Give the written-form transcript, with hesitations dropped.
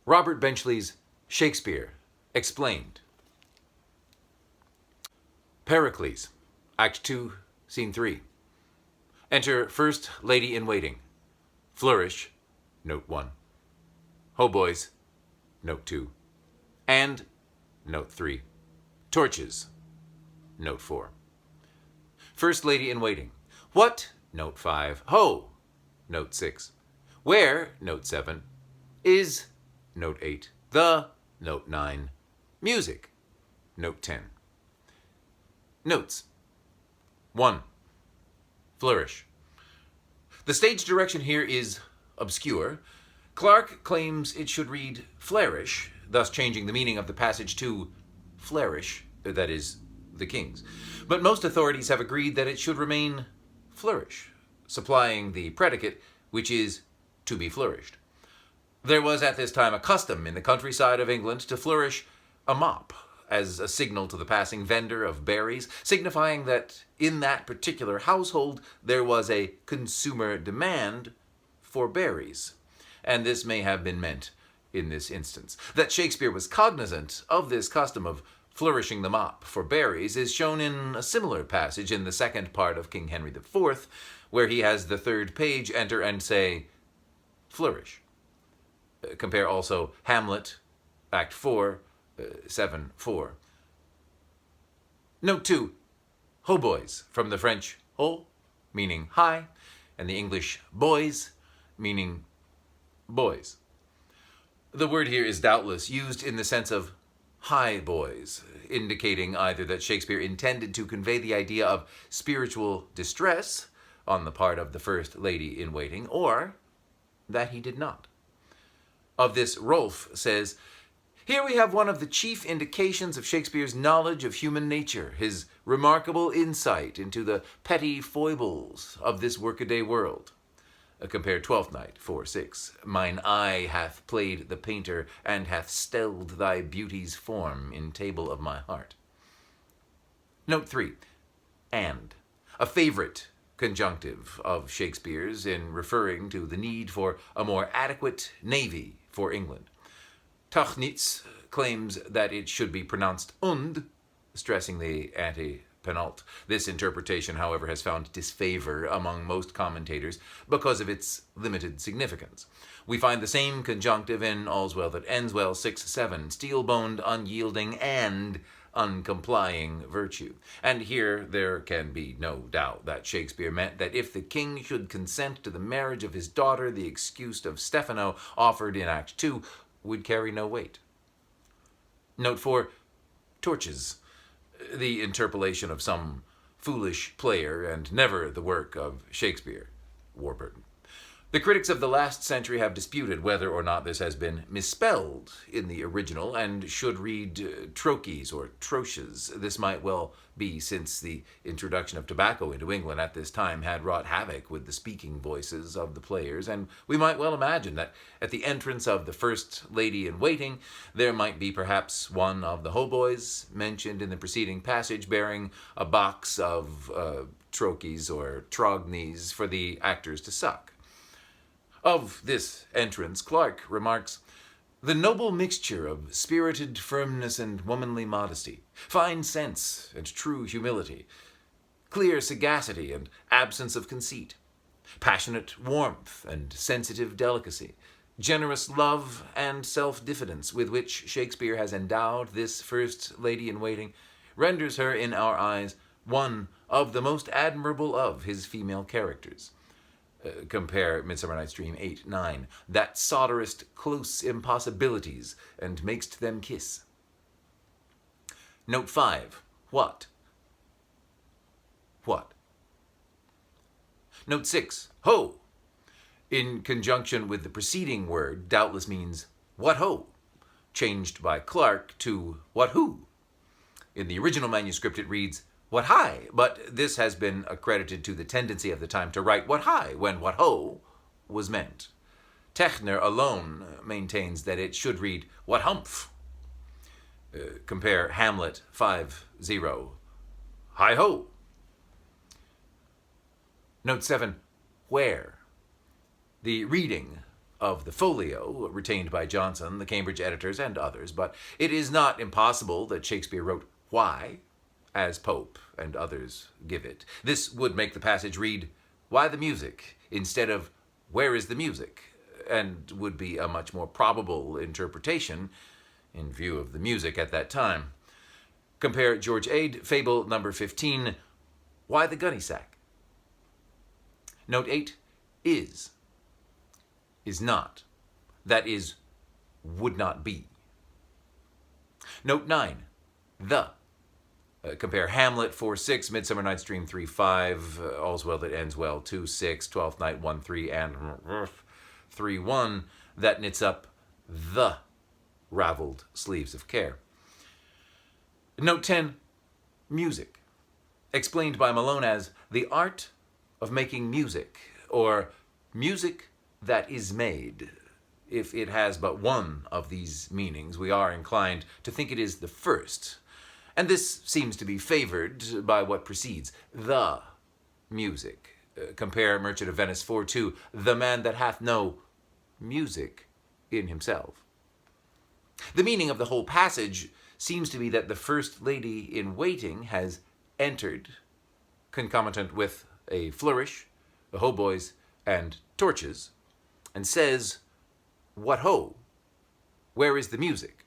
Robert Benchley's Shakespeare, explained. Pericles, Act 2, Scene 3. Enter First Lady in Waiting. Flourish, Note 1. Hautboys, Note 2. And, Note 3. Torches, Note 4. First Lady in Waiting. What, Note 5. Ho, Note 6. Where, Note 7. Is, Note 8. The, Note 9. Music, Note 10. Notes. 1. Flourish. The stage direction here is obscure. Clarke claims it should read flourish, thus changing the meaning of the passage to flourish, that is, the king's. But most authorities have agreed that it should remain flourish, supplying the predicate, which is to be flourished. There was at this time a custom in the countryside of England to flourish a mop as a signal to the passing vendor of berries, signifying that in that particular household there was a consumer demand for berries. And this may have been meant in this instance. That Shakespeare was cognizant of this custom of flourishing the mop for berries is shown in a similar passage in the second part of King Henry IV, where he has the third page enter and say, flourish. Compare also Hamlet, Act 4, 7-4. Note 2. Hautboys, from the French haut, meaning high, and the English boys, meaning boys. The word here is doubtless used in the sense of high boys, indicating either that Shakespeare intended to convey the idea of spiritual distress on the part of the First Lady in Waiting, or that he did not. Of this, Rolfe says, "Here we have one of the chief indications of Shakespeare's knowledge of human nature, his remarkable insight into the petty foibles of this workaday world." Compare Twelfth Night, 4-6. "Mine eye hath played the painter, and hath stelled thy beauty's form in table of my heart." Note 3. And, a favorite conjunctive of Shakespeare's in referring to the need for a more adequate navy for England. Tauchnitz claims that it should be pronounced und, stressing the antepenult. This interpretation, however, has found disfavor among most commentators because of its limited significance. We find the same conjunctive in All's Well That Ends Well, 6-7, steel-boned, unyielding, and uncomplying virtue. And here there can be no doubt that Shakespeare meant that if the king should consent to the marriage of his daughter, the excuse of Stephano offered in Act 2 would carry no weight. Note 4. Torches, the interpolation of some foolish player and never the work of Shakespeare. Warburton. The critics of the last century have disputed whether or not this has been misspelled in the original and should read troches or troches. This might well be since the introduction of tobacco into England at this time had wrought havoc with the speaking voices of the players, and we might well imagine that at the entrance of the First Lady in Waiting there might be perhaps one of the hautboys mentioned in the preceding passage bearing a box of troches or trognies for the actors to suck. Of this entrance, Clarke remarks, "The noble mixture of spirited firmness and womanly modesty, fine sense and true humility, clear sagacity and absence of conceit, passionate warmth and sensitive delicacy, generous love and self-diffidence with which Shakespeare has endowed this First Lady in Waiting, renders her, in our eyes, one of the most admirable of his female characters." Compare Midsummer Night's Dream 8-9. "That solderest close impossibilities, and makest them kiss." Note 5. What? What? Note 6. Ho! In conjunction with the preceding word, doubtless means what ho, changed by Clarke to what who. In the original manuscript it reads what hi, but this has been accredited to the tendency of the time to write what hi when what ho was meant. Techner alone maintains that it should read what humph. Compare Hamlet 5-0. Hi ho. Note 7. Where? The reading of the folio retained by Johnson, the Cambridge editors, and others, but it is not impossible that Shakespeare wrote why, as Pope and others give it. This would make the passage read, "Why the music?" instead of "Where is the music?" and would be a much more probable interpretation in view of the music at that time. Compare George Ade, Fable number 15, "Why the gunny sack?" Note 8, is not. That is, would not be. Note 9, the. Compare Hamlet 4:6, Midsummer Night's Dream 3:5, All's Well That Ends Well 2:6, Twelfth Night 1:3, and 3:1. That knits up the raveled sleeves of care. Note 10, music. Explained by Malone as the art of making music, or music that is made. If it has but one of these meanings, we are inclined to think it is the first. And this seems to be favored by what precedes, the music. Compare Merchant of Venice 4:2, the man that hath no music in himself. The meaning of the whole passage seems to be that the First Lady in Waiting has entered, concomitant with a flourish, the hautboys, and torches, and says, "What ho? Where is the music?"